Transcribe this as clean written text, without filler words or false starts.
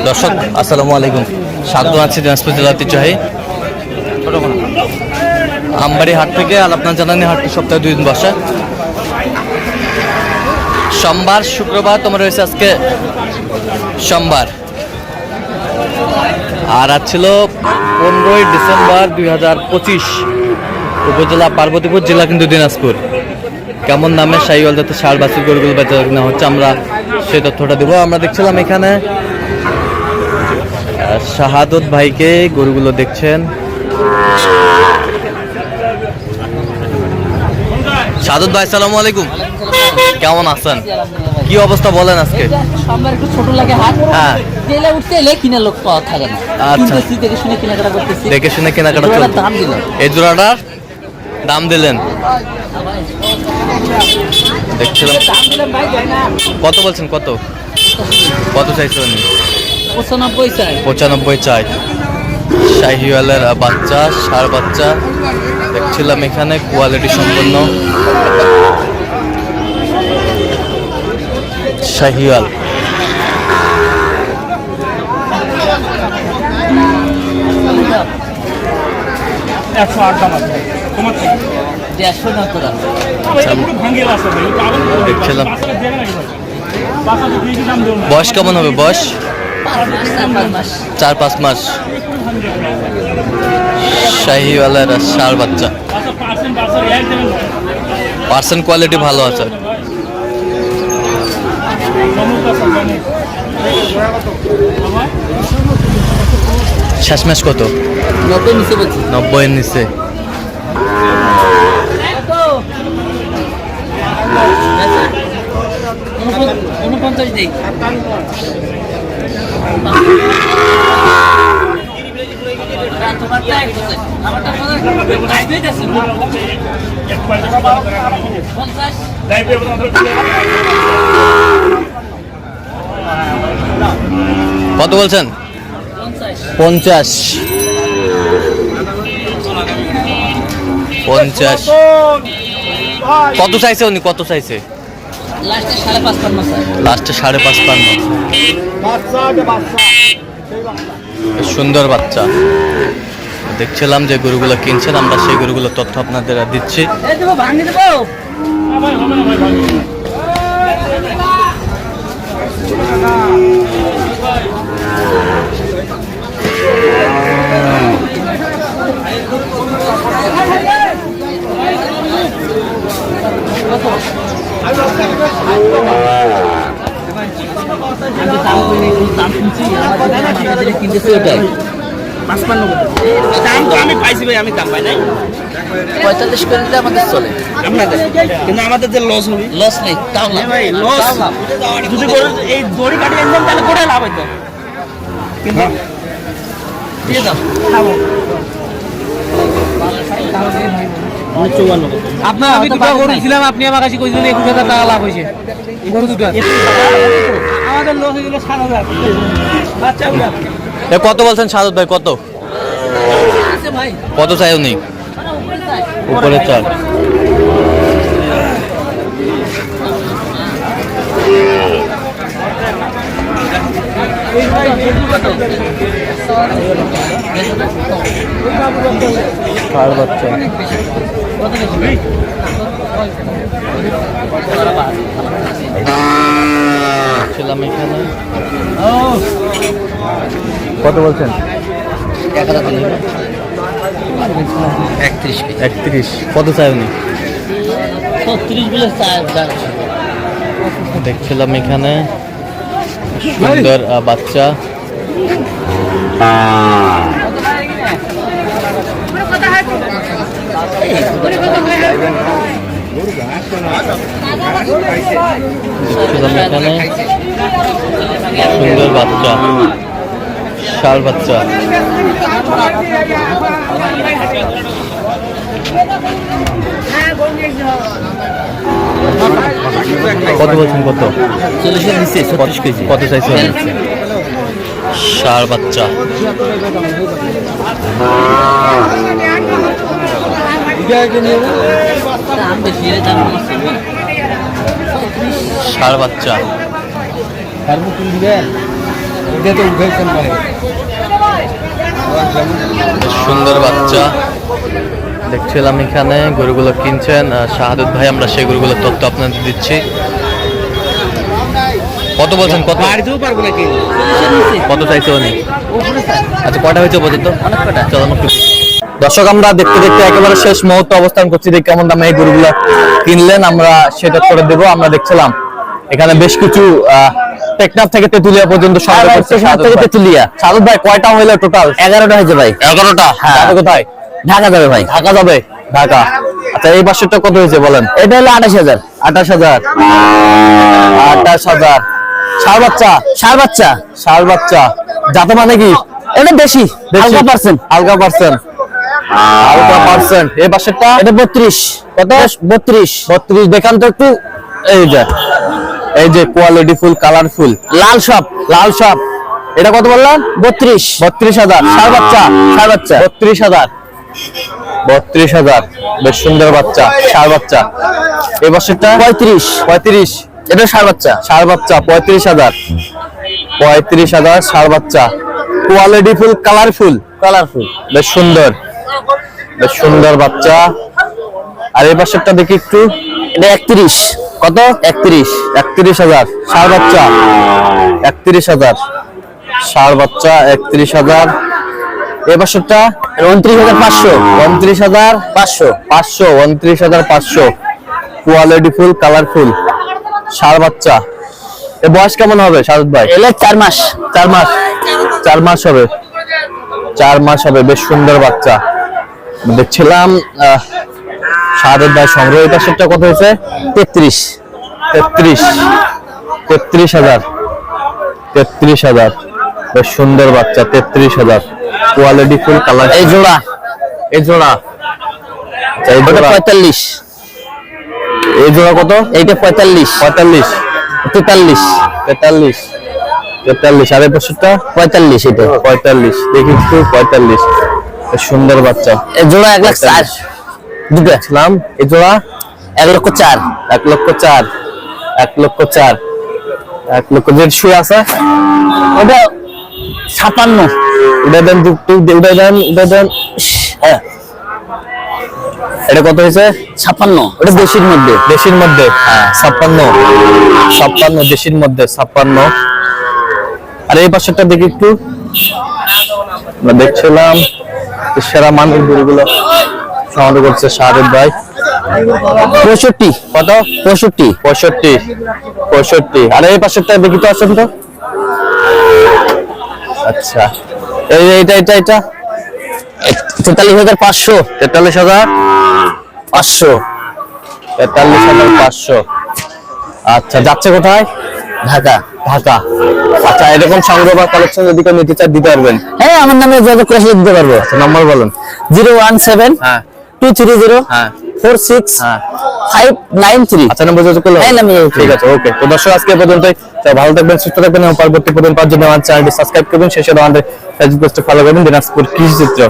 দর্শক আসসালামু আলাইকুম, স্বাগত আছি দিনাজপুর জেলা ঐতিহ্যবাহী আমবাড়ি হাট থেকে। আর আপনার জানানি হাটটি সপ্তাহে 2 দিন বসে, সোমবার শুক্রবার। তোমার রয়েছে আজকে সোমবার, আর আজ ছিল 15ই ডিসেম্বর 2025, উপজেলা পার্বতীপুর, জেলা কিন্তু দিনাজপুর। কেমন দামে শাহিওয়াল জাতের ষাঁড় বাছুর গরুগুলো বেচা কিনা হচ্ছে, আমরা সেই তথ্যটা দেবো। আমরা দেখছিলাম এখানে শাহাদত ভাইকে গরুগুলো দেখছেন। শাহাদত ভাই আসসালামু আলাইকুম, কেমন আছেন? কি অবস্থা বলেন আজকে? সোমবার একটু ছোট লাগে হাট, হ্যাঁ জেলে উঠতে এলে কিনা লোক পাওয়া থাকে না। আচ্ছা, দেখে শুনে কেনাকাটা করতেছি, দেখে শুনে কেনাকাটা জোড়াটার চলছে। দাম দিলাম। এই জোড়াটার দাম দিলেন, দেখছিলাম। দাম দিলাম ভাই, দেয় না। কত বলছেন? কত কত চাইছেন? 95 চাই। 95 চাই। শাহিওয়ালের বাচ্চা, ষাঁড় বাচ্চা দেখছিলাম এখানে, কোয়ালিটি সম্পন্ন শাহিওয়াল। দেখছিলাম বয়স কেমন হবে? বয়স 4-5 মাস। শাহিওয়ালের ষাঁড় বাচ্চা, পার্সেন্ট কোয়ালিটি ভালো আছে। শেষমেশ কত? 90 নিচে বলছি। 90-এর নিচে। ঊনপঞ্চাশ দেই। কত বলছেন? 50। 50 কত চাইছে উনি? কত চাইছে? লাস্টে 5.5 লাস্টে 5.5। সুন্দর বাচ্চা। দেখছিলাম যে গরুগুলো কিনছেন, আমরা সেই গরুগুলোর তথ্য আপনাদের দিচ্ছি। আমি পাইছি ভাই, আমি দাম পাই নাই। 45 করে দিলে আমাদের চলে, আপনাদের কিন্তু আমাদের যে লস হবে। লস নেই, তাও না ভাই, লস যদি এই দড়ি কাটি একদম, তাহলে করে লাভ হইতো। কিন্তু দিয়ে দাও, খাবো। আপনার আমি দুটো গরু ছিলাম, আপনি আমার কাছে কইছিলেন 21,000 টাকা লাভ হয়েছে গরু দুটো। আমাদের লস হয়ে গেল 7,000। বাচ্চা কত বলছেন শাহাদত ভাই? কত কত চাই উনি? উপরে চাল। ষাঁড় বাচ্চা ছিলাম এখানে। কত বলছেন? 31। কত চাই উনি? 36 বলে চাই। দেখছিলাম এখানে সুন্দর বাচ্চা। দেখছিলাম এখানে সুন্দর বাচ্চা, ষাঁড় বাচ্চা। কত বলছেন? কত? 40-এর নিচে 36 কেজি। কত চাইছেন? ষাঁড় বাচ্চা। দাম বেশি, দাম ষাঁড় বাচ্চা। সুন্দর বাচ্চা দেখছিলাম এখানে, গরুগুলো কিনছেন শাহাদত ভাই। আমরা সেই গরুগুলোর তথ্য আপনাদের দিচ্ছি। কত বলছেন? কত কত চাইছে উনি? আচ্ছা, কটা হয়েছে পর্যন্ত? চলো একটু। দর্শক, আমরা দেখতে দেখতে একেবারে শেষ মুহূর্তে অবস্থান করছি যে কেমন দামে এই গরুগুলো কিনলেন আমরা সেটা করে দেবো। আমরা দেখছিলাম এখানে বেশ কিছু টেকনাফ থেকে তেতুলিয়া পর্যন্ত তেতুলিয়া। শাহাদত ভাই, কয়টা হইলো টোটাল? 11টা হয়েছে ভাই। 11টা? কোথায়? ঢাকা যাবে ভাই। ঢাকা যাবে? ঢাকা। আচ্ছা, এই পাশেরটা কত হয়েছে বলেন? এটা হলো 28,000। 28,000। 28,000। ষাঁড় বাচ্চা? ষাঁড় বাচ্চা। ষাঁড় বাচ্চা যাতে মানে কি? এটা দেশি, হালকা পার্সেন্ট। হালকা পার্সেন্ট। হালকা পার্সেন্ট। এই পাশেরটা? এটা 32। কত? 32। 32 দেখান তো একটু। এই যে কোয়ালিটি ফুল, কালারফুল, লাল সব। লাল সব। এটা কত বললাম? 32। 32,000। ষাঁড় বাচ্চা? ষাঁড় বাচ্চা 32,000। 32,000। বেশ সুন্দর বাচ্চা, ষাঁড় বাচ্চা। এই বছরটা 35। 35। এটা ষাঁড় বাচ্চা? ষাঁড় বাচ্চা 35,000। 35,000 ষাঁড় বাচ্চা। Quality full, colourful. কালারফুল, বেশ সুন্দর, বেশ সুন্দর বাচ্চা। আর এই বছরটা দেখি একটু। এটা 31। কত? 31। 31,000 ষাঁড় বাচ্চা। 31,000 ষাঁড় বাচ্চা। 31,000। এই বছরটা 29,500। 29,500। 500। 29,500। কোয়ালিটি ফুল, কালারফুল, ষাঁড় বাচ্চা। এ বয়স কেমন হবে শাহাদত ভাই? এলে 4 মাস। 4 মাস। 4 মাস হবে। 4 মাস হবে। বেশ সুন্দর বাচ্চা দেখছিলাম। শাহাদত ভাই সংগ্রহ। এটা সেটা কত হয়েছে? 33। 33। 33,000। 33,000। বেশ সুন্দর বাচ্চা। 33,000। Quality full, colour. এই জোড়া? এই জোড়া? এই জোড়া 45। এই জোড়া কত? এইটা 45। 45। 43। 43। 43। আর এই বছরটা 45। এটা 45। দেখি একটু। 45। সুন্দর বাচ্চা। এই জোড়া 1,04,000। দুটো দেখলাম। এই জোড়া 1,04,000। 1,04,000। 1,04,000। 1,00,000। যেটা শুয়ে আছে ওটা 56। ওটা দেন। ওটা দেন। ওটা দেন। হ্যাঁ, এটা কত হয়েছে? 56। ওটা দেশির মধ্যে। দেশির মধ্যে? হ্যাঁ, 56। 56 দেশির মধ্যে। 56। আর এই পাশেরটা দেখি একটু। আমরা দেখছিলাম সেরা মানের গরুগুলো সংগ্রহ করছে শাহাদত ভাই। 65। কত? 65। 65। 65। আর এই পাশেরটা দেখি তো। আছেন তো? আচ্ছা, এইটা এটা এটা 43,500। 43,500। 43,500। আচ্ছা, যাচ্ছে কোথায়? ঢাকা। ঢাকা। আচ্ছা, এরকম সংগ্রহ বা কালেকশন যদি কেউ নিতে চায় দিতে পারবেন? হ্যাঁ, আমার নামে যোগাযোগ করে দিতে পারবো। আচ্ছা, নাম্বার বলেন। 017। হ্যাঁ। 230। হ্যাঁ। 46,593। আচ্ছা, নাম্বার যোগাযোগ করলে? হ্যাঁ, ঠিক আছে। ওকে। তো দর্শক, আজকে পর্যন্তই। ভালো থাকবেন, সুস্থ থাকবেন এবং পরবর্তী পর্যন্ত পাওয়ার জন্য আমার চ্যানেলটি সাবস্ক্রাইব করবেন। সেই সাথে আমাদের ফেসবুক পেজটি ফলো করবেন, দিনাজপুর কৃষি চিত্র।